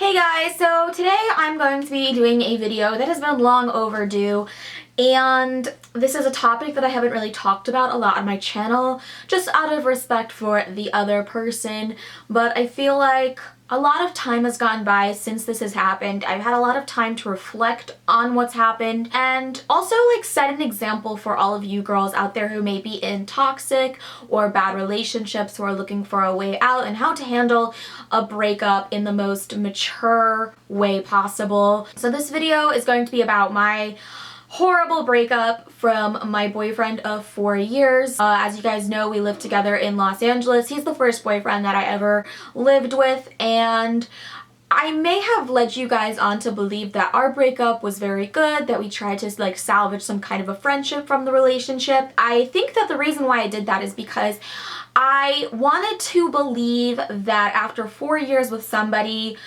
Hey guys, so today I'm going to be doing a video that has been long overdue, and this is a topic that I haven't really talked about a lot on my channel, just out of respect for the other person, but I feel like a lot of time has gone by since this has happened. I've had a lot of time to reflect on what's happened and also set an example for all of you girls out there who may be in toxic or bad relationships who are looking for a way out and how to handle a breakup in the most mature way possible. So this video is going to be about my horrible breakup from my boyfriend of 4 years. As you guys know, we lived together in Los Angeles. He's the first boyfriend that I ever lived with, and I may have led you guys on to believe that our breakup was very good, that we tried to salvage some kind of a friendship from the relationship. I think that the reason why I did that is because I wanted to believe that after 4 years with somebody,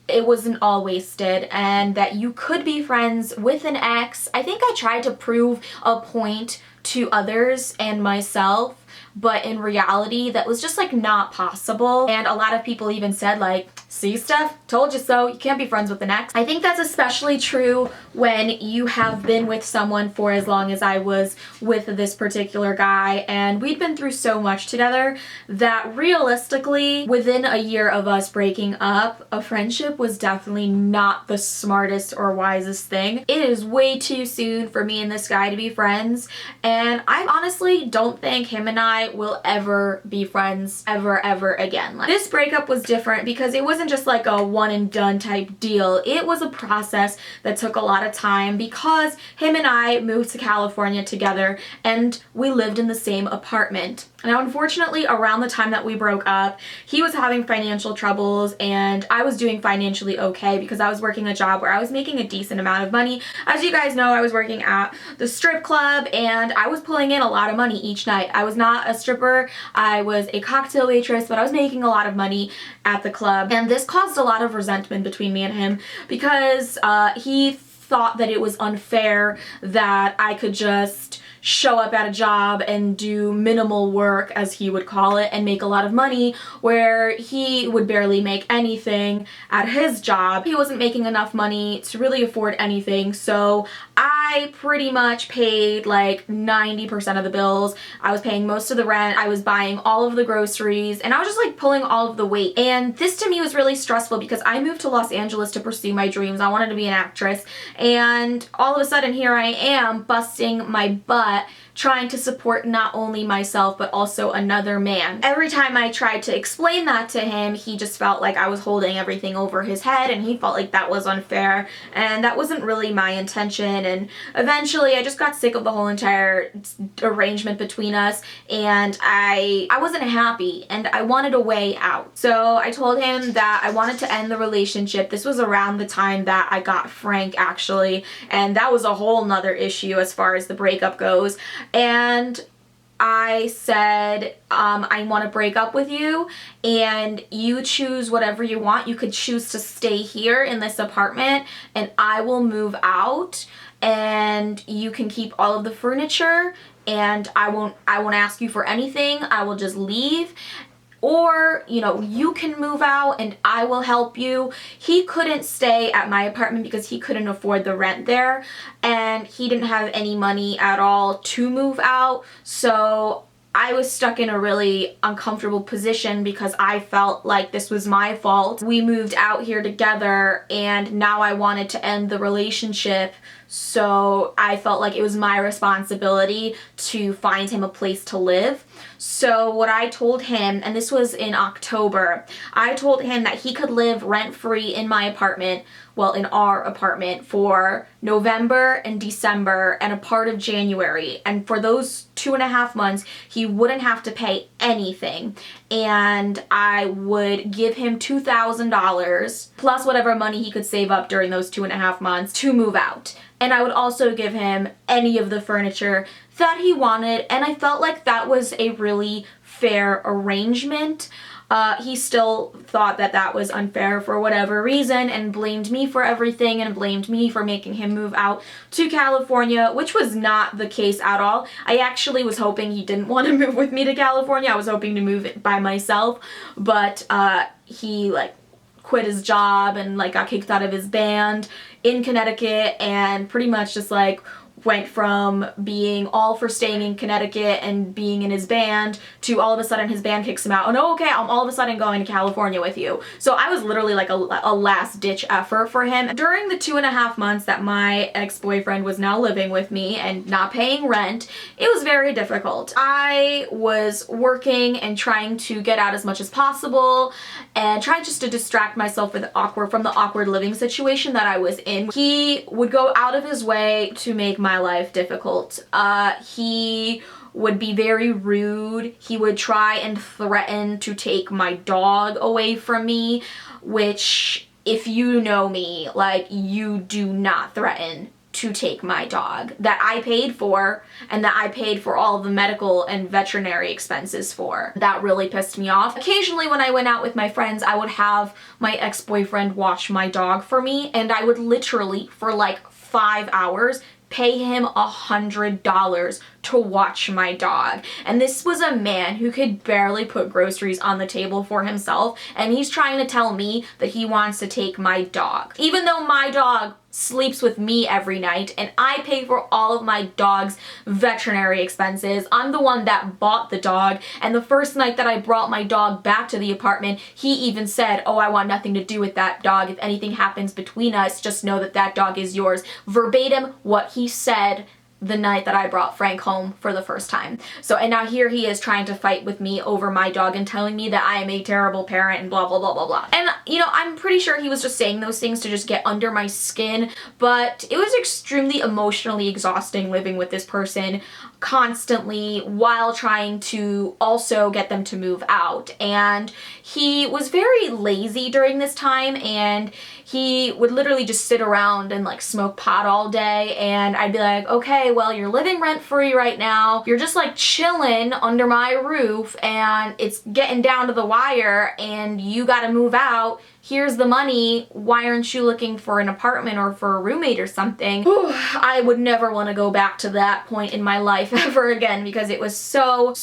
it wasn't all wasted and that you could be friends with an ex. I think I tried to prove a point to others and myself, but in reality that was just not possible. And a lot of people even said see, Steph, told you so, you can't be friends with an ex. I think that's especially true when you have been with someone for as long as I was with this particular guy, and we'd been through so much together that realistically, within a year of us breaking up, a friendship was definitely not the smartest or wisest thing. It is way too soon for me and this guy to be friends, and I honestly don't think him and I will ever be friends ever again. This breakup was different because it wasn't just a one and done type deal. It was a process that took a lot of time because him and I moved to California together and we lived in the same apartment. Now, unfortunately, around the time that we broke up, he was having financial troubles and I was doing financially okay because I was working a job where I was making a decent amount of money. As you guys know, I was working at the strip club and I was pulling in a lot of money each night. I was not a stripper, I was a cocktail waitress, but I was making a lot of money at the club. And this caused a lot of resentment between me and him because he thought that it was unfair that I could just show up at a job and do minimal work, as he would call it, and make a lot of money where he would barely make anything at his job. He wasn't making enough money to really afford anything, so I pretty much paid 90% of the bills. I was paying most of the rent, I was buying all of the groceries, and I was just pulling all of the weight. And this to me was really stressful because I moved to Los Angeles to pursue my dreams. I wanted to be an actress, and all of a sudden here I am busting my butt trying to support not only myself but also another man. Every time I tried to explain that to him, he just felt like I was holding everything over his head and he felt like that was unfair, and that wasn't really my intention. And eventually I just got sick of the whole entire arrangement between us, and I wasn't happy and I wanted a way out. So I told him that I wanted to end the relationship. This was around the time that I got Frank, actually, and that was a whole nother issue as far as the breakup goes. And I said, I want to break up with you and you choose whatever you want. You could choose to stay here in this apartment and I will move out and you can keep all of the furniture and I won't ask you for anything. I will just leave. Or, you can move out and I will help you. He couldn't stay at my apartment because he couldn't afford the rent there and he didn't have any money at all to move out. So I was stuck in a really uncomfortable position because I felt like this was my fault. We moved out here together and now I wanted to end the relationship. So I felt like it was my responsibility to find him a place to live. So what I told him, and this was in October, I told him that he could live rent-free in my apartment, well, in our apartment, for November and December and a part of January. And for those 2.5 months, he wouldn't have to pay anything. And I would give him $2,000 plus whatever money he could save up during those 2.5 months to move out. And I would also give him any of the furniture that he wanted, and I felt like that was a really fair arrangement. He still thought that that was unfair for whatever reason and blamed me for everything and blamed me for making him move out to California, which was not the case at all. I actually was hoping he didn't want to move with me to California. I was hoping to move by myself, but he quit his job and like got kicked out of his band in Connecticut, and pretty much just like went from being all for staying in Connecticut and being in his band to all of a sudden his band kicks him out. Oh no, okay, I'm all of a sudden going to California with you. So I was literally like a last ditch effort for him. During the 2.5 months that my ex-boyfriend was now living with me and not paying rent, it was very difficult. I was working and trying to get out as much as possible and trying just to distract myself from the awkward living situation that I was in. He would go out of his way to make my life difficult. He would be very rude. He would try and threaten to take my dog away from me, which, if you know me, like, you do not threaten to take my dog that I paid for and that I paid for all the medical and veterinary expenses for. That really pissed me off. Occasionally when I went out with my friends, I would have my ex-boyfriend watch my dog for me, and I would literally, for like 5 hours, pay him $100 to watch my dog. And this was a man who could barely put groceries on the table for himself, and he's trying to tell me that he wants to take my dog. Even though my dog sleeps with me every night and I pay for all of my dog's veterinary expenses. I'm the one that bought the dog, and the first night that I brought my dog back to the apartment, he even said, "Oh, I want nothing to do with that dog. If anything happens between us, just know that that dog is yours." Verbatim what he said the night that I brought Frank home for the first time. So, and now here he is trying to fight with me over my dog and telling me that I am a terrible parent and blah, blah, blah, blah, blah. And, you know, I'm pretty sure he was just saying those things to just get under my skin, but it was extremely emotionally exhausting living with this person constantly while trying to also get them to move out. And he was very lazy during this time, and he would literally just sit around and like smoke pot all day, and I'd be like, okay, well, you're living rent free right now, you're just like chilling under my roof and it's getting down to the wire and you gotta move out. Here's the money. Why aren't you looking for an apartment or for a roommate or something? Whew, I would never want to go back to that point in my life ever again because it was so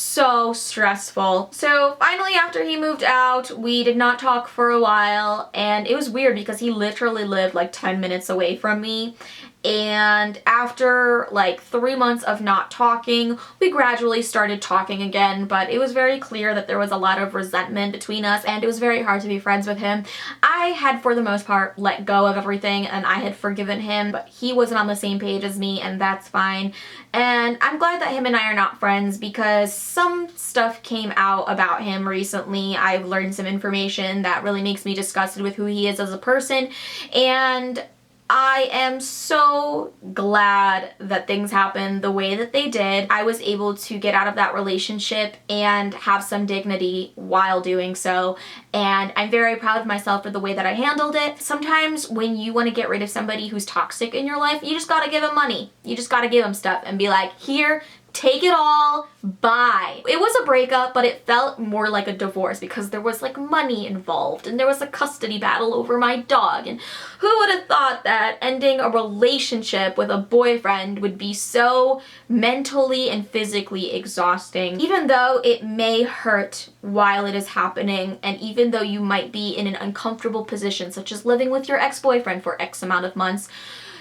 stressful. So finally, after he moved out, we did not talk for a while, and it was weird because he literally lived like 10 minutes away from me. And after like 3 months of not talking, we gradually started talking again, but it was very clear that there was a lot of resentment between us, and it was very hard to be friends with him. I had, for the most part, let go of everything, and I had forgiven him, but he wasn't on the same page as me, and that's fine. And I'm glad that him and I are not friends because some stuff came out about him recently. I've learned some information that really makes me disgusted with who he is as a person, and I am so glad that things happened the way that they did. I was able to get out of that relationship and have some dignity while doing so, and I'm very proud of myself for the way that I handled it. Sometimes when you want to get rid of somebody who's toxic in your life, you just gotta give them money. You just gotta give them stuff and be like, here, take it all, bye. It was a breakup, but it felt more like a divorce because there was like money involved and there was a custody battle over my dog, and who would have thought that ending a relationship with a boyfriend would be so mentally and physically exhausting. Even though it may hurt while it is happening, and even though you might be in an uncomfortable position such as living with your ex-boyfriend for X amount of months,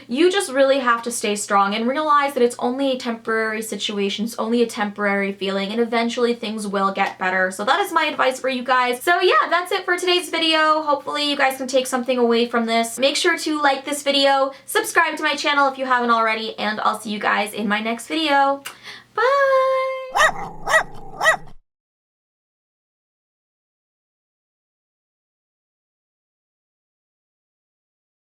you just really have to stay strong and realize that it's only a temporary situation, it's only a temporary feeling, and eventually things will get better. So that is my advice for you guys. So yeah, that's it for today's video. Hopefully you guys can take something away from this. Make sure to like this video, subscribe to my channel if you haven't already, and I'll see you guys in my next video. Bye!